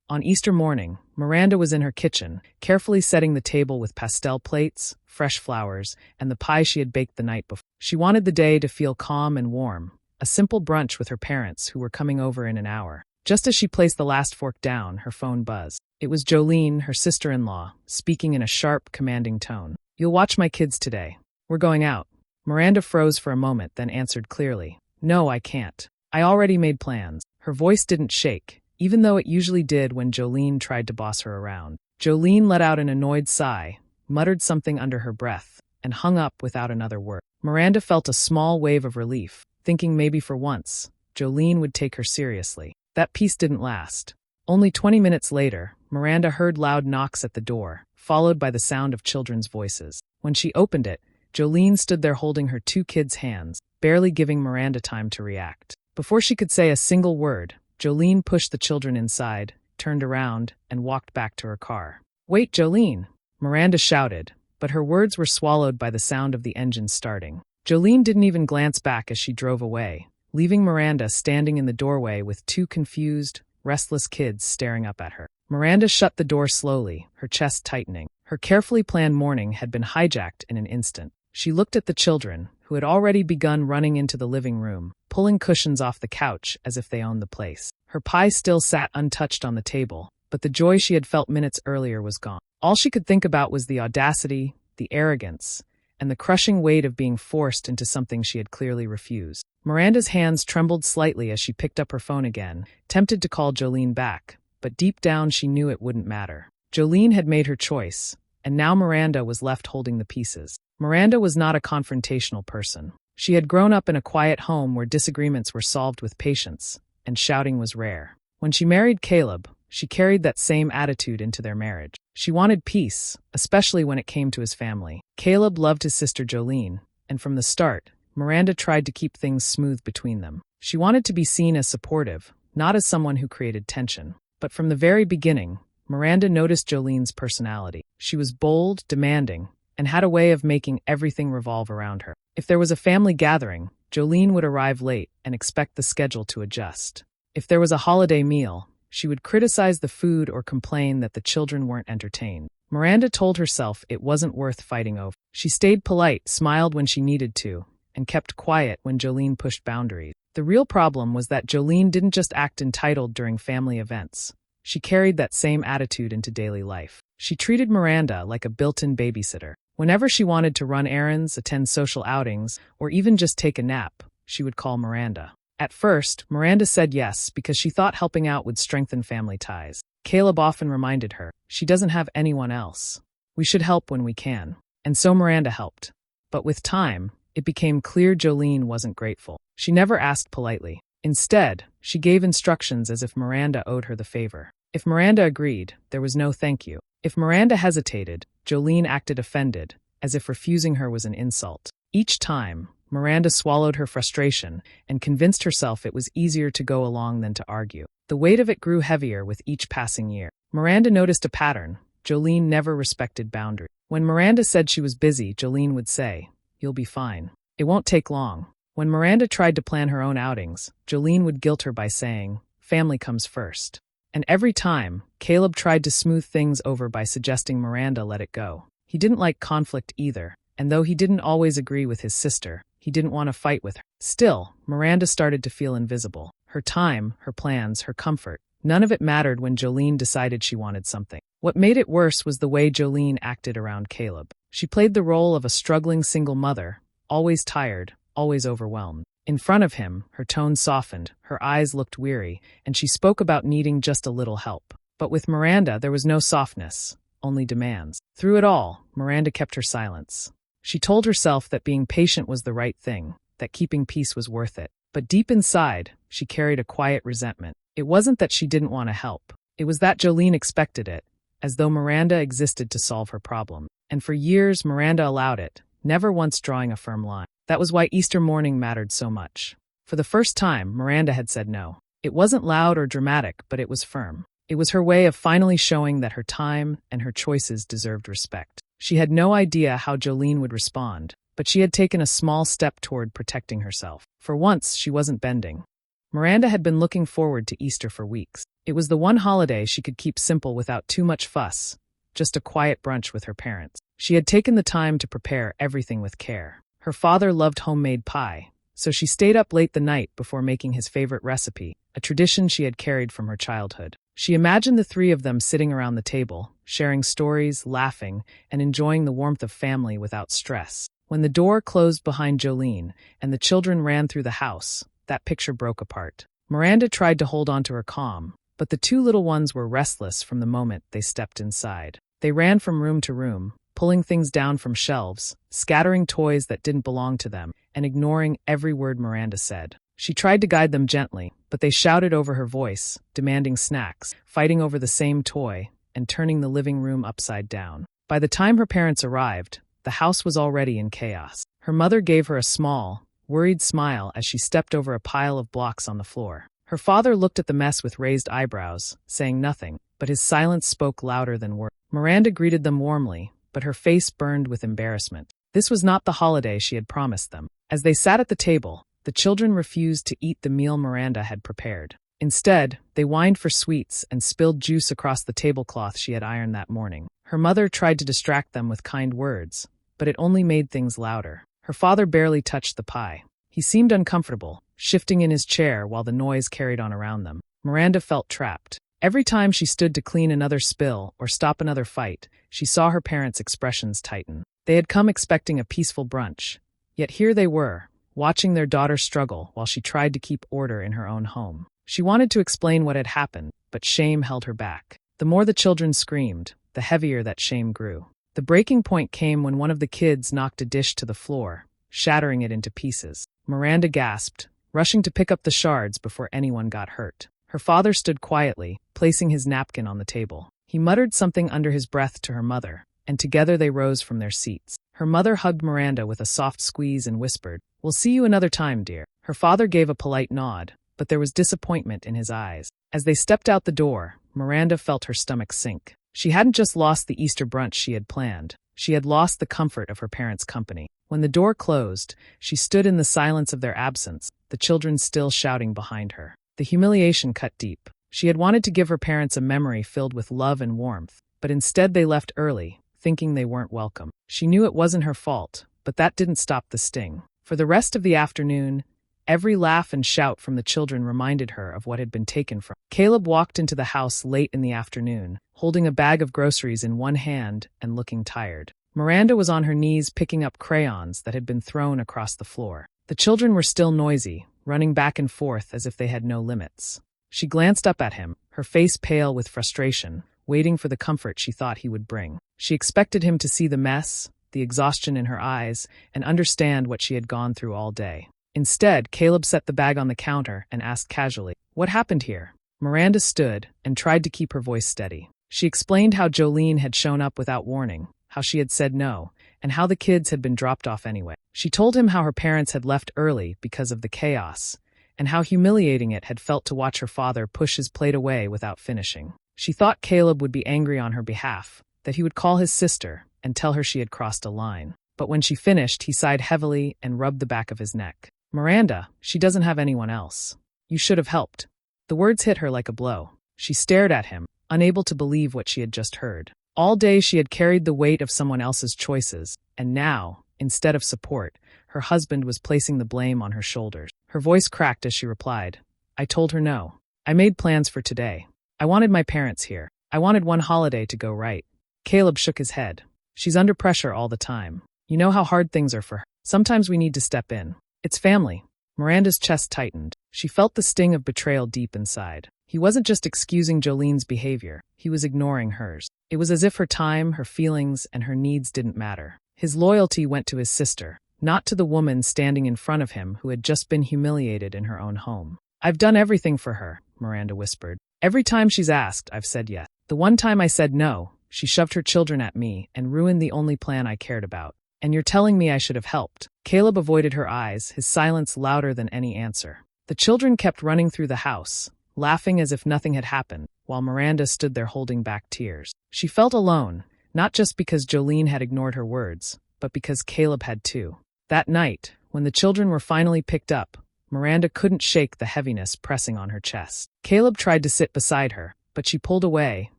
On Easter morning, Miranda was in her kitchen, carefully setting the table with pastel plates, fresh flowers, and the pie she had baked the night before. She wanted the day to feel calm and warm, a simple brunch with her parents who were coming over in an hour. Just as she placed the last fork down, her phone buzzed. It was Jolene, her sister-in-law, speaking in a sharp, commanding tone. "You'll watch my kids today. We're going out." Miranda froze for a moment, then answered clearly. "No, I can't. I already made plans." Her voice didn't shake, even though it usually did when Jolene tried to boss her around. Jolene let out an annoyed sigh, muttered something under her breath, and hung up without another word. Miranda felt a small wave of relief, thinking maybe for once, Jolene would take her seriously. That peace didn't last. Only 20 minutes later, Miranda heard loud knocks at the door, followed by the sound of children's voices. When she opened it, Jolene stood there holding her two kids' hands, barely giving Miranda time to react. Before she could say a single word, Jolene pushed the children inside, turned around, and walked back to her car. "Wait, Jolene!" Miranda shouted, but her words were swallowed by the sound of the engine starting. Jolene didn't even glance back as she drove away, leaving Miranda standing in the doorway with two confused, restless kids staring up at her. Miranda shut the door slowly, her chest tightening. Her carefully planned morning had been hijacked in an instant. She looked at the children, who had already begun running into the living room, pulling cushions off the couch as if they owned the place. Her pie still sat untouched on the table, but the joy she had felt minutes earlier was gone. All she could think about was the audacity, the arrogance, and the crushing weight of being forced into something she had clearly refused. Miranda's hands trembled slightly as she picked up her phone again, tempted to call Jolene back, but deep down she knew it wouldn't matter. Jolene had made her choice, and now Miranda was left holding the pieces. Miranda was not a confrontational person. She had grown up in a quiet home where disagreements were solved with patience, and shouting was rare. When she married Caleb, she carried that same attitude into their marriage. She wanted peace, especially when it came to his family. Caleb loved his sister Jolene, and from the start, Miranda tried to keep things smooth between them. She wanted to be seen as supportive, not as someone who created tension. But from the very beginning, Miranda noticed Jolene's personality. She was bold, demanding, and had a way of making everything revolve around her. If there was a family gathering, Jolene would arrive late and expect the schedule to adjust. If there was a holiday meal, she would criticize the food or complain that the children weren't entertained. Miranda told herself it wasn't worth fighting over. She stayed polite, smiled when she needed to, and kept quiet when Jolene pushed boundaries. The real problem was that Jolene didn't just act entitled during family events. She carried that same attitude into daily life. She treated Miranda like a built-in babysitter. Whenever she wanted to run errands, attend social outings, or even just take a nap, she would call Miranda. At first, Miranda said yes because she thought helping out would strengthen family ties. Caleb often reminded her, "She doesn't have anyone else. We should help when we can." And so Miranda helped. But with time, it became clear Jolene wasn't grateful. She never asked politely. Instead, she gave instructions as if Miranda owed her the favor. If Miranda agreed, there was no thank you. If Miranda hesitated, Jolene acted offended, as if refusing her was an insult. Each time, Miranda swallowed her frustration and convinced herself it was easier to go along than to argue. The weight of it grew heavier with each passing year. Miranda noticed a pattern. Jolene never respected boundaries. When Miranda said she was busy, Jolene would say, "You'll be fine. It won't take long." When Miranda tried to plan her own outings, Jolene would guilt her by saying, "Family comes first." And every time, Caleb tried to smooth things over by suggesting Miranda let it go. He didn't like conflict either, and though he didn't always agree with his sister, he didn't want to fight with her. Still, Miranda started to feel invisible. Her time, her plans, her comfort, none of it mattered when Jolene decided she wanted something. What made it worse was the way Jolene acted around Caleb. She played the role of a struggling single mother, always tired, always overwhelmed. In front of him, her tone softened, her eyes looked weary, and she spoke about needing just a little help. But with Miranda, there was no softness, only demands. Through it all, Miranda kept her silence. She told herself that being patient was the right thing, that keeping peace was worth it. But deep inside, she carried a quiet resentment. It wasn't that she didn't want to help. It was that Jolene expected it, as though Miranda existed to solve her problem. And for years, Miranda allowed it, never once drawing a firm line. That was why Easter morning mattered so much. For the first time, Miranda had said no. It wasn't loud or dramatic, but it was firm. It was her way of finally showing that her time and her choices deserved respect. She had no idea how Jolene would respond, but she had taken a small step toward protecting herself. For once, she wasn't bending. Miranda had been looking forward to Easter for weeks. It was the one holiday she could keep simple without too much fuss, just a quiet brunch with her parents. She had taken the time to prepare everything with care. Her father loved homemade pie, so she stayed up late the night before making his favorite recipe, a tradition she had carried from her childhood. She imagined the three of them sitting around the table, sharing stories, laughing, and enjoying the warmth of family without stress. When the door closed behind Jolene and the children ran through the house, that picture broke apart. Miranda tried to hold on to her calm, but the two little ones were restless from the moment they stepped inside. They ran from room to room, pulling things down from shelves, scattering toys that didn't belong to them, and ignoring every word Miranda said. She tried to guide them gently, but they shouted over her voice, demanding snacks, fighting over the same toy, and turning the living room upside down. By the time her parents arrived, the house was already in chaos. Her mother gave her a small, worried smile as she stepped over a pile of blocks on the floor. Her father looked at the mess with raised eyebrows, saying nothing, but his silence spoke louder than words. Miranda greeted them warmly, but her face burned with embarrassment. This was not the holiday she had promised them. As they sat at the table, the children refused to eat the meal Miranda had prepared. Instead, they whined for sweets and spilled juice across the tablecloth she had ironed that morning. Her mother tried to distract them with kind words, but it only made things louder. Her father barely touched the pie. He seemed uncomfortable, shifting in his chair while the noise carried on around them. Miranda felt trapped. Every time she stood to clean another spill or stop another fight, she saw her parents' expressions tighten. They had come expecting a peaceful brunch, yet here they were, watching their daughter struggle while she tried to keep order in her own home. She wanted to explain what had happened, but shame held her back. The more the children screamed, the heavier that shame grew. The breaking point came when one of the kids knocked a dish to the floor, shattering it into pieces. Miranda gasped, rushing to pick up the shards before anyone got hurt. Her father stood quietly, placing his napkin on the table. He muttered something under his breath to her mother, and together they rose from their seats. Her mother hugged Miranda with a soft squeeze and whispered, "We'll see you another time, dear." Her father gave a polite nod, but there was disappointment in his eyes. As they stepped out the door, Miranda felt her stomach sink. She hadn't just lost the Easter brunch she had planned. She had lost the comfort of her parents' company. When the door closed, she stood in the silence of their absence, the children still shouting behind her. The humiliation cut deep. She had wanted to give her parents a memory filled with love and warmth, but instead they left early, thinking they weren't welcome. She knew it wasn't her fault, but that didn't stop the sting. For the rest of the afternoon, every laugh and shout from the children reminded her of what had been taken from her. Caleb walked into the house late in the afternoon, holding a bag of groceries in one hand and looking tired. Miranda was on her knees picking up crayons that had been thrown across the floor. The children were still noisy, running back and forth as if they had no limits. She glanced up at him, her face pale with frustration, waiting for the comfort she thought he would bring. She expected him to see the mess, the exhaustion in her eyes, and understand what she had gone through all day. Instead, Caleb set the bag on the counter and asked casually, "What happened here?" Miranda stood and tried to keep her voice steady. She explained how Jolene had shown up without warning, how she had said no, and how the kids had been dropped off anyway. She told him how her parents had left early because of the chaos, and how humiliating it had felt to watch her father push his plate away without finishing. She thought Caleb would be angry on her behalf, that he would call his sister and tell her she had crossed a line. But when she finished, he sighed heavily and rubbed the back of his neck. "Miranda, she doesn't have anyone else. You should have helped." The words hit her like a blow. She stared at him, unable to believe what she had just heard. All day she had carried the weight of someone else's choices, and now, instead of support, her husband was placing the blame on her shoulders. Her voice cracked as she replied, "I told her no. I made plans for today. I wanted my parents here. I wanted one holiday to go right." Caleb shook his head. "She's under pressure all the time. You know how hard things are for her. Sometimes we need to step in. It's family." Miranda's chest tightened. She felt the sting of betrayal deep inside. He wasn't just excusing Jolene's behavior, he was ignoring hers. It was as if her time, her feelings, and her needs didn't matter. His loyalty went to his sister, not to the woman standing in front of him who had just been humiliated in her own home. "I've done everything for her," Miranda whispered. "Every time she's asked, I've said yes. The one time I said no, she shoved her children at me and ruined the only plan I cared about. And you're telling me I should have helped." Caleb avoided her eyes, his silence louder than any answer. The children kept running through the house, laughing as if nothing had happened, while Miranda stood there holding back tears. She felt alone, not just because Jolene had ignored her words, but because Caleb had too. That night, when the children were finally picked up, Miranda couldn't shake the heaviness pressing on her chest. Caleb tried to sit beside her, but she pulled away,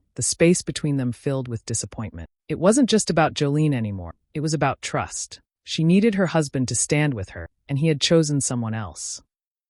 the space between them filled with disappointment. It wasn't just about Jolene anymore. It was about trust. She needed her husband to stand with her, and he had chosen someone else.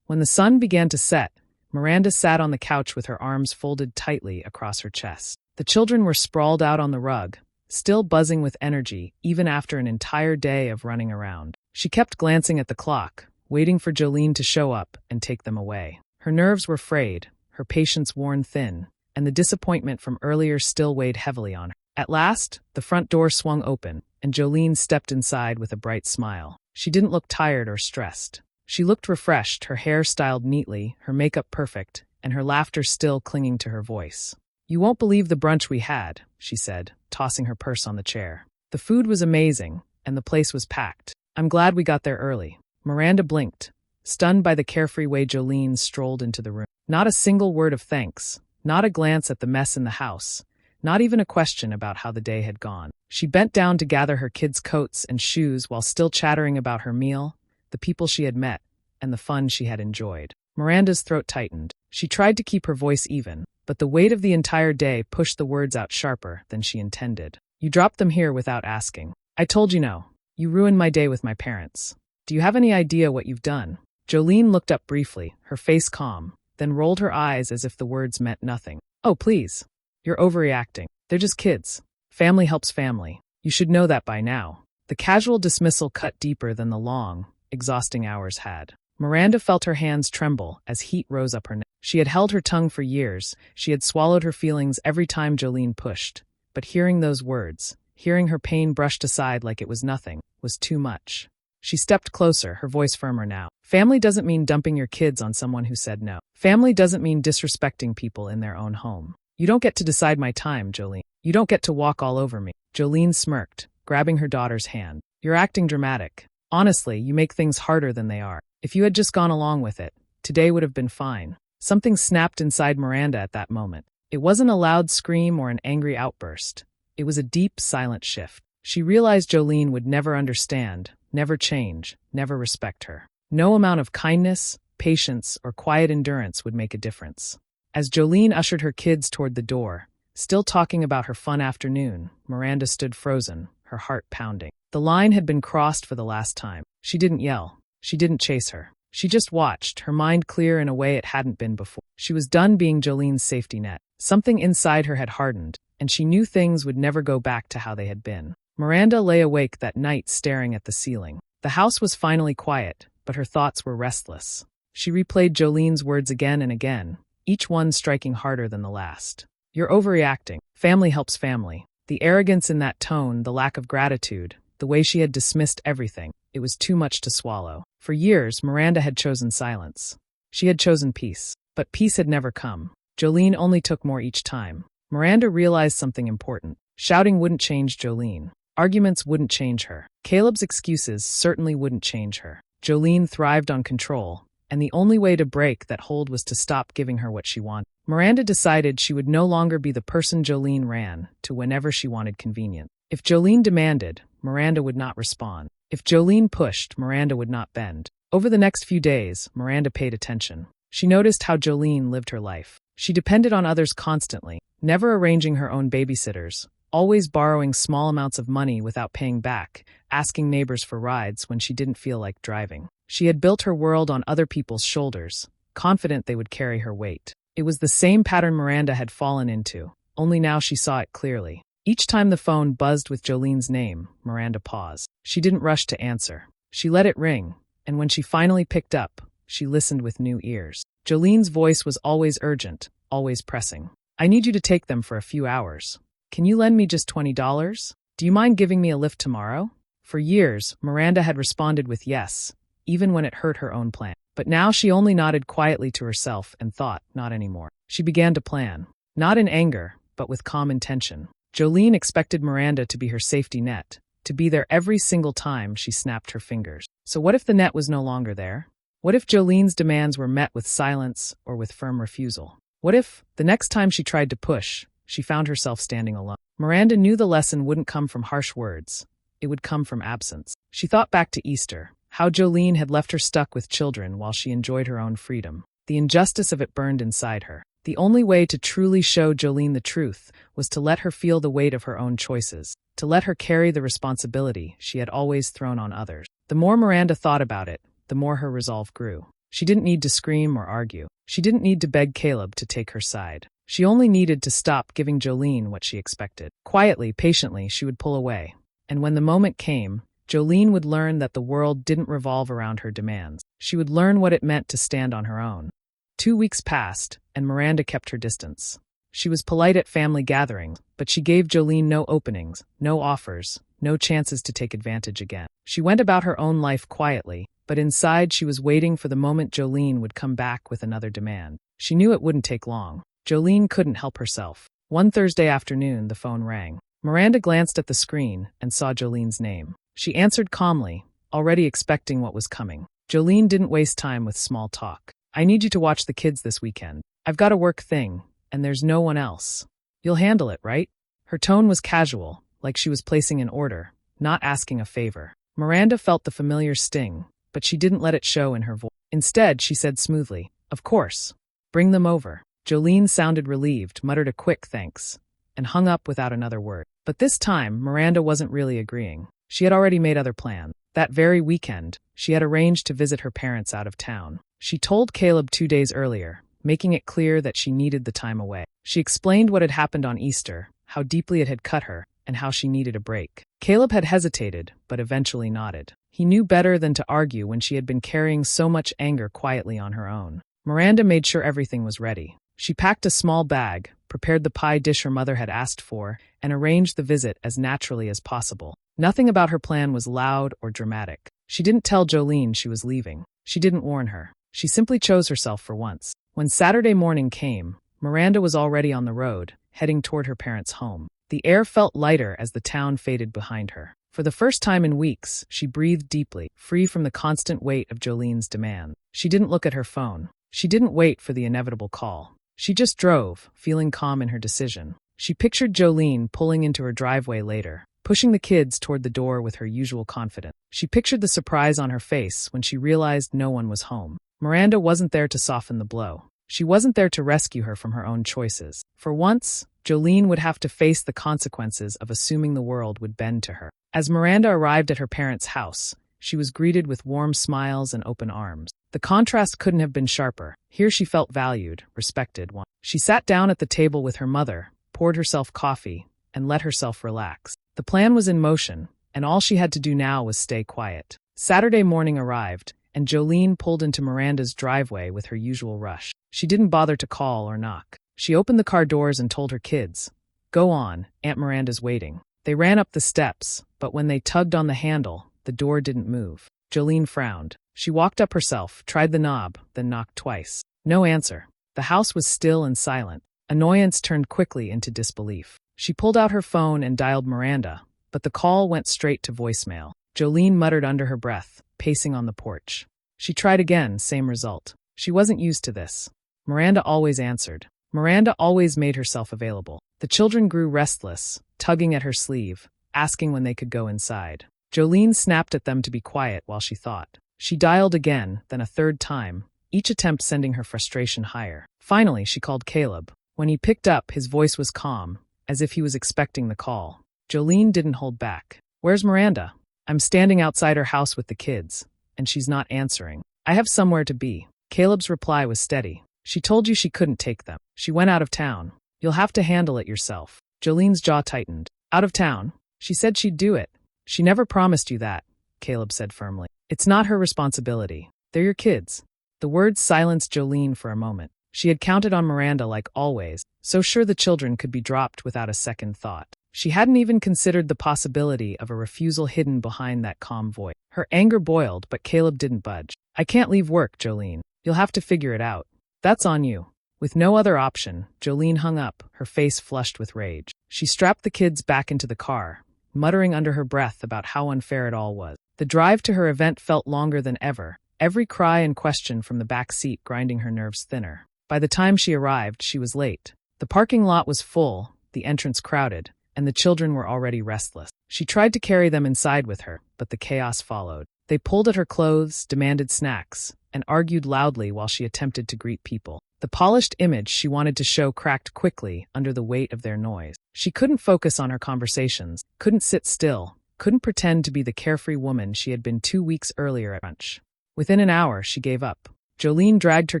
When the sun began to set, Miranda sat on the couch with her arms folded tightly across her chest. The children were sprawled out on the rug, still buzzing with energy even after an entire day of running around. She kept glancing at the clock, waiting for Jolene to show up and take them away. Her nerves were frayed, her patience worn thin, and the disappointment from earlier still weighed heavily on her. At last, the front door swung open, and Jolene stepped inside with a bright smile. She didn't look tired or stressed. She looked refreshed, her hair styled neatly, her makeup perfect, and her laughter still clinging to her voice. "You won't believe the brunch we had," she said, tossing her purse on the chair. "The food was amazing, and the place was packed. I'm glad we got there early." Miranda blinked, stunned by the carefree way Jolene strolled into the room. Not a single word of thanks, not a glance at the mess in the house, not even a question about how the day had gone. She bent down to gather her kids' coats and shoes while still chattering about her meal, the people she had met, and the fun she had enjoyed. Miranda's throat tightened. She tried to keep her voice even, but the weight of the entire day pushed the words out sharper than she intended. "You dropped them here without asking. I told you no. You ruined my day with my parents. Do you have any idea what you've done?" Jolene looked up briefly, her face calm, then rolled her eyes as if the words meant nothing. "Oh, please. You're overreacting. They're just kids. Family helps family. You should know that by now." The casual dismissal cut deeper than the long, exhausting hours had. Miranda felt her hands tremble as heat rose up her neck. She had held her tongue for years, she had swallowed her feelings every time Jolene pushed, but hearing those words, hearing her pain brushed aside like it was nothing, was too much. She stepped closer, her voice firmer now. "Family doesn't mean dumping your kids on someone who said no. Family doesn't mean disrespecting people in their own home. You don't get to decide my time, Jolene. You don't get to walk all over me." Jolene smirked, grabbing her daughter's hand. "You're acting dramatic. Honestly, you make things harder than they are. If you had just gone along with it, today would have been fine." Something snapped inside Miranda at that moment. It wasn't a loud scream or an angry outburst. It was a deep, silent shift. She realized Jolene would never understand, never change, never respect her. No amount of kindness, patience, or quiet endurance would make a difference. As Jolene ushered her kids toward the door, still talking about her fun afternoon, Miranda stood frozen, her heart pounding. The line had been crossed for the last time. She didn't yell. She didn't chase her. She just watched, her mind clear in a way it hadn't been before. She was done being Jolene's safety net. Something inside her had hardened, and she knew things would never go back to how they had been. Miranda lay awake that night staring at the ceiling. The house was finally quiet, but her thoughts were restless. She replayed Jolene's words again and again, each one striking harder than the last. "You're overreacting. Family helps family." The arrogance in that tone, the lack of gratitude, the way she had dismissed everything, it was too much to swallow. For years, Miranda had chosen silence. She had chosen peace, but peace had never come. Jolene only took more each time. Miranda realized something important. Shouting wouldn't change Jolene. Arguments wouldn't change her. Caleb's excuses certainly wouldn't change her. Jolene thrived on control, and the only way to break that hold was to stop giving her what she wanted. Miranda decided she would no longer be the person Jolene ran to whenever she wanted convenient. If Jolene demanded, Miranda would not respond. If Jolene pushed, Miranda would not bend. Over the next few days, Miranda paid attention. She noticed how Jolene lived her life. She depended on others constantly, never arranging her own babysitters, always borrowing small amounts of money without paying back, asking neighbors for rides when she didn't feel like driving. She had built her world on other people's shoulders, confident they would carry her weight. It was the same pattern Miranda had fallen into, only now she saw it clearly. Each time the phone buzzed with Jolene's name, Miranda paused. She didn't rush to answer. She let it ring, and when she finally picked up, she listened with new ears. Jolene's voice was always urgent, always pressing. "I need you to take them for a few hours. Can you lend me just $20? Do you mind giving me a lift tomorrow?" For years, Miranda had responded with yes, even when it hurt her own plan. But now she only nodded quietly to herself and thought, not anymore. She began to plan, not in anger, but with calm intention. Jolene expected Miranda to be her safety net, to be there every single time she snapped her fingers. So what if the net was no longer there? What if Jolene's demands were met with silence or with firm refusal? What if, the next time she tried to push, she found herself standing alone? Miranda knew the lesson wouldn't come from harsh words. It would come from absence. She thought back to Easter, How Jolene had left her stuck with children while she enjoyed her own freedom. The injustice of it burned inside her. The only way to truly show Jolene the truth was to let her feel the weight of her own choices, to let her carry the responsibility she had always thrown on others. The more Miranda thought about it, the more her resolve grew. She didn't need to scream or argue. She didn't need to beg Caleb to take her side. She only needed to stop giving Jolene what she expected. Quietly, patiently, she would pull away. And when the moment came, Jolene would learn that the world didn't revolve around her demands. She would learn what it meant to stand on her own. 2 weeks passed, and Miranda kept her distance. She was polite at family gatherings, but she gave Jolene no openings, no offers, no chances to take advantage again. She went about her own life quietly, but inside she was waiting for the moment Jolene would come back with another demand. She knew it wouldn't take long. Jolene couldn't help herself. One Thursday afternoon, the phone rang. Miranda glanced at the screen and saw Jolene's name. She answered calmly, already expecting what was coming. Jolene didn't waste time with small talk. "I need you to watch the kids this weekend. I've got a work thing, and there's no one else. You'll handle it, right?" Her tone was casual, like she was placing an order, not asking a favor. Miranda felt the familiar sting, but she didn't let it show in her voice. Instead, she said smoothly, "Of course. Bring them over." Jolene sounded relieved, muttered a quick thanks, and hung up without another word. But this time, Miranda wasn't really agreeing. She had already made other plans. That very weekend, she had arranged to visit her parents out of town. She told Caleb 2 days earlier, making it clear that she needed the time away. She explained what had happened on Easter, how deeply it had cut her, and how she needed a break. Caleb had hesitated, but eventually nodded. He knew better than to argue when she had been carrying so much anger quietly on her own. Miranda made sure everything was ready. She packed a small bag, prepared the pie dish her mother had asked for, and arranged the visit as naturally as possible. Nothing about her plan was loud or dramatic. She didn't tell Jolene she was leaving. She didn't warn her. She simply chose herself for once. When Saturday morning came, Miranda was already on the road, heading toward her parents' home. The air felt lighter as the town faded behind her. For the first time in weeks, she breathed deeply, free from the constant weight of Jolene's demand. She didn't look at her phone. She didn't wait for the inevitable call. She just drove, feeling calm in her decision. She pictured Jolene pulling into her driveway later, pushing the kids toward the door with her usual confidence. She pictured the surprise on her face when she realized no one was home. Miranda wasn't there to soften the blow. She wasn't there to rescue her from her own choices. For once, Jolene would have to face the consequences of assuming the world would bend to her. As Miranda arrived at her parents' house, she was greeted with warm smiles and open arms. The contrast couldn't have been sharper. Here she felt valued, respected. She sat down at the table with her mother, poured herself coffee, and let herself relax. The plan was in motion, and all she had to do now was stay quiet. Saturday morning arrived, and Jolene pulled into Miranda's driveway with her usual rush. She didn't bother to call or knock. She opened the car doors and told her kids, "Go on, Aunt Miranda's waiting." They ran up the steps, but when they tugged on the handle, the door didn't move. Jolene frowned. She walked up herself, tried the knob, then knocked twice. No answer. The house was still and silent. Annoyance turned quickly into disbelief. She pulled out her phone and dialed Miranda, but the call went straight to voicemail. Jolene muttered under her breath, pacing on the porch. She tried again, same result. She wasn't used to this. Miranda always answered. Miranda always made herself available. The children grew restless, tugging at her sleeve, asking when they could go inside. Jolene snapped at them to be quiet while she thought. She dialed again, then a third time, each attempt sending her frustration higher. Finally, she called Caleb. When he picked up, his voice was calm, as if he was expecting the call. Jolene didn't hold back. "Where's Miranda?" "I'm standing outside her house with the kids, and she's not answering. I have somewhere to be." Caleb's reply was steady. "She told you she couldn't take them. She went out of town. You'll have to handle it yourself." Jolene's jaw tightened. "Out of town? She said she'd do it." "She never promised you that," Caleb said firmly. "It's not her responsibility. They're your kids." The words silenced Jolene for a moment. She had counted on Miranda like always, so sure the children could be dropped without a second thought. She hadn't even considered the possibility of a refusal hidden behind that calm voice. Her anger boiled, but Caleb didn't budge. "I can't leave work, Jolene. You'll have to figure it out. That's on you." With no other option, Jolene hung up, her face flushed with rage. She strapped the kids back into the car, muttering under her breath about how unfair it all was. The drive to her event felt longer than ever, every cry and question from the back seat grinding her nerves thinner. By the time she arrived, she was late. The parking lot was full, the entrance crowded, and the children were already restless. She tried to carry them inside with her, but the chaos followed. They pulled at her clothes, demanded snacks, and argued loudly while she attempted to greet people. The polished image she wanted to show cracked quickly under the weight of their noise. She couldn't focus on her conversations, couldn't sit still, couldn't pretend to be the carefree woman she had been 2 weeks earlier at brunch. Within an hour, she gave up. Jolene dragged her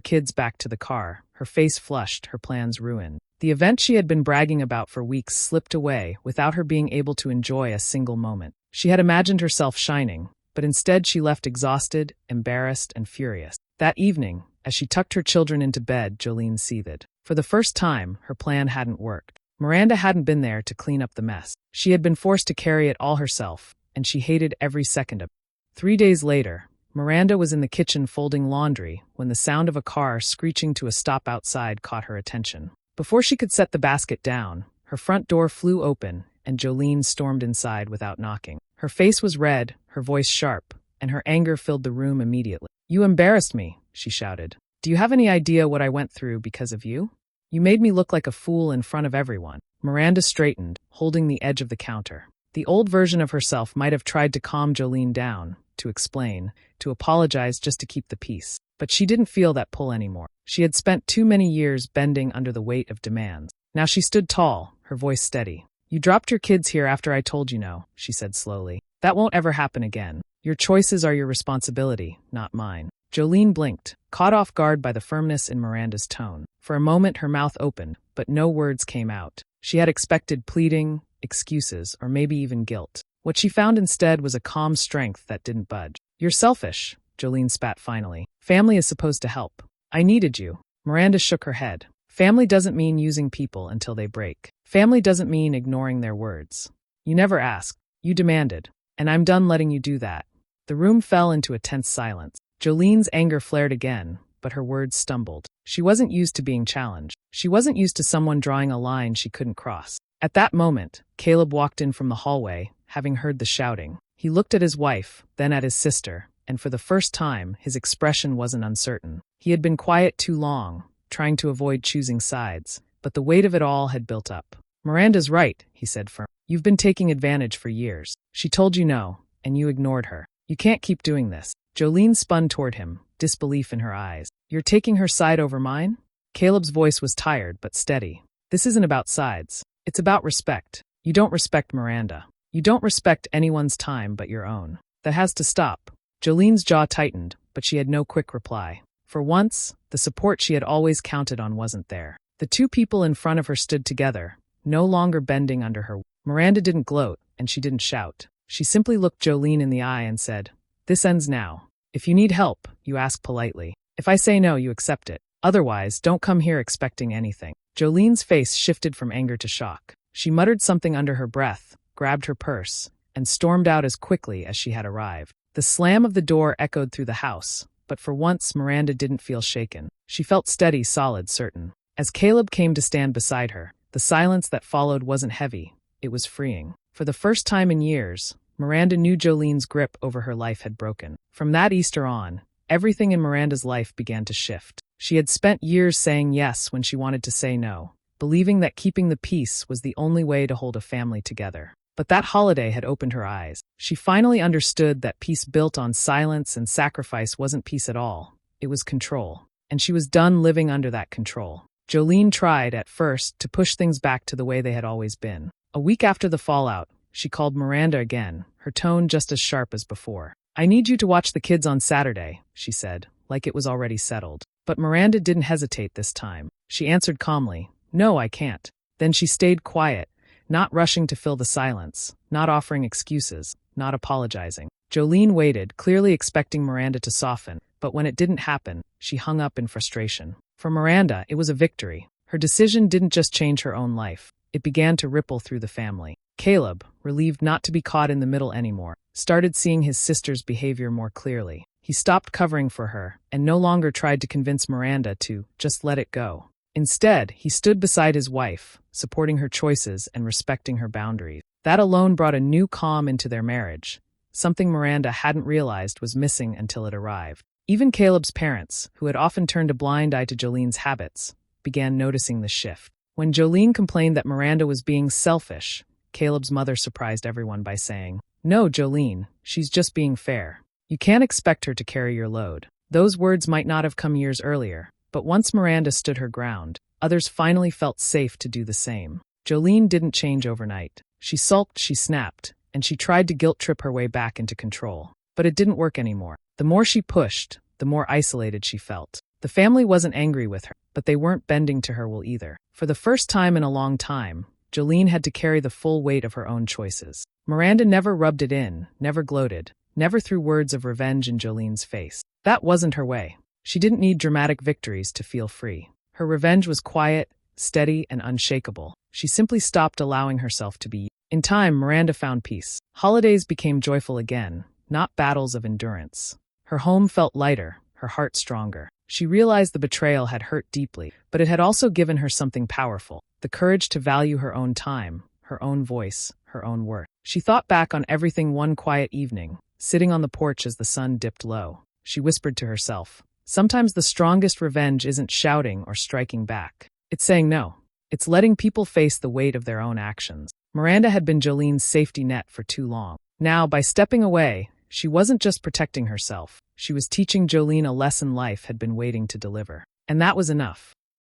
kids back to the car, her face flushed, her plans ruined. The event she had been bragging about for weeks slipped away without her being able to enjoy a single moment. She had imagined herself shining, but instead she left exhausted, embarrassed, and furious. That evening, as she tucked her children into bed, Jolene seethed. For the first time, her plan hadn't worked. Miranda hadn't been there to clean up the mess. She had been forced to carry it all herself, and she hated every second of it. 3 days later, Miranda was in the kitchen folding laundry when the sound of a car screeching to a stop outside caught her attention. Before she could set the basket down, her front door flew open, and Jolene stormed inside without knocking. Her face was red, her voice sharp, and her anger filled the room immediately. "You embarrassed me," she shouted. "Do you have any idea what I went through because of you? You made me look like a fool in front of everyone." Miranda straightened, holding the edge of the counter. The old version of herself might have tried to calm Jolene down, to explain, to apologize just to keep the peace. But she didn't feel that pull anymore. She had spent too many years bending under the weight of demands. Now she stood tall, her voice steady. "You dropped your kids here after I told you no," she said slowly. "That won't ever happen again. Your choices are your responsibility, not mine." Jolene blinked, caught off guard by the firmness in Miranda's tone. For a moment her mouth opened, but no words came out. She had expected pleading, excuses, or maybe even guilt. What she found instead was a calm strength that didn't budge. "You're selfish," Jolene spat finally. "Family is supposed to help. I needed you." Miranda shook her head. "Family doesn't mean using people until they break. Family doesn't mean ignoring their words. You never asked. You demanded. And I'm done letting you do that." The room fell into a tense silence. Jolene's anger flared again, but her words stumbled. She wasn't used to being challenged. She wasn't used to someone drawing a line she couldn't cross. At that moment, Caleb walked in from the hallway, having heard the shouting. He looked at his wife, then at his sister, and for the first time, his expression wasn't uncertain. He had been quiet too long, trying to avoid choosing sides, but the weight of it all had built up. "Miranda's right," he said firmly. "You've been taking advantage for years. She told you no, and you ignored her. You can't keep doing this." Jolene spun toward him, disbelief in her eyes. "You're taking her side over mine?" Caleb's voice was tired but steady. "This isn't about sides. It's about respect. You don't respect Miranda. You don't respect anyone's time but your own. That has to stop." Jolene's jaw tightened, but she had no quick reply. For once, the support she had always counted on wasn't there. The two people in front of her stood together, no longer bending under her. Miranda didn't gloat, and she didn't shout. She simply looked Jolene in the eye and said, "This ends now. If you need help, you ask politely. If I say no, you accept it. Otherwise, don't come here expecting anything." Jolene's face shifted from anger to shock. She muttered something under her breath, grabbed her purse, and stormed out as quickly as she had arrived. The slam of the door echoed through the house, but for once Miranda didn't feel shaken. She felt steady, solid, certain. As Caleb came to stand beside her, the silence that followed wasn't heavy, it was freeing. For the first time in years, Miranda knew Jolene's grip over her life had broken. From that Easter on, everything in Miranda's life began to shift. She had spent years saying yes when she wanted to say no, believing that keeping the peace was the only way to hold a family together. But that holiday had opened her eyes. She finally understood that peace built on silence and sacrifice wasn't peace at all. It was control. And she was done living under that control. Jolene tried, at first, to push things back to the way they had always been. A week after the fallout, she called Miranda again, her tone just as sharp as before. "I need you to watch the kids on Saturday," she said, like it was already settled. But Miranda didn't hesitate this time. She answered calmly, "No, I can't." Then she stayed quiet, not rushing to fill the silence, not offering excuses, not apologizing. Jolene waited, clearly expecting Miranda to soften, but when it didn't happen, she hung up in frustration. For Miranda, it was a victory. Her decision didn't just change her own life. It began to ripple through the family. Caleb, relieved not to be caught in the middle anymore, started seeing his sister's behavior more clearly. He stopped covering for her and no longer tried to convince Miranda to just let it go. Instead, he stood beside his wife, supporting her choices and respecting her boundaries. That alone brought a new calm into their marriage, something Miranda hadn't realized was missing until it arrived. Even Caleb's parents, who had often turned a blind eye to Jolene's habits, began noticing the shift. When Jolene complained that Miranda was being selfish, Caleb's mother surprised everyone by saying, "No, Jolene, she's just being fair." You can't expect her to carry your load. Those words might not have come years earlier, but once Miranda stood her ground, others finally felt safe to do the same. Jolene didn't change overnight. She sulked, she snapped, and she tried to guilt-trip her way back into control. But it didn't work anymore. The more she pushed, the more isolated she felt. The family wasn't angry with her, but they weren't bending to her will either. For the first time in a long time, Jolene had to carry the full weight of her own choices. Miranda never rubbed it in, never gloated, never threw words of revenge in Jolene's face. That wasn't her way. She didn't need dramatic victories to feel free. Her revenge was quiet, steady, and unshakable. She simply stopped allowing herself to be. In time, Miranda found peace. Holidays became joyful again, not battles of endurance. Her home felt lighter, her heart stronger. She realized the betrayal had hurt deeply, but it had also given her something powerful, the courage to value her own time, her own voice, her own worth. She thought back on everything one quiet evening, sitting on the porch as the sun dipped low. She whispered to herself, "Sometimes the strongest revenge isn't shouting or striking back. It's saying no. It's letting people face the weight of their own actions." Miranda had been Jolene's safety net for too long. Now, by stepping away, she wasn't just protecting herself. She was teaching Jolene a lesson life had been waiting to deliver. And that was enough.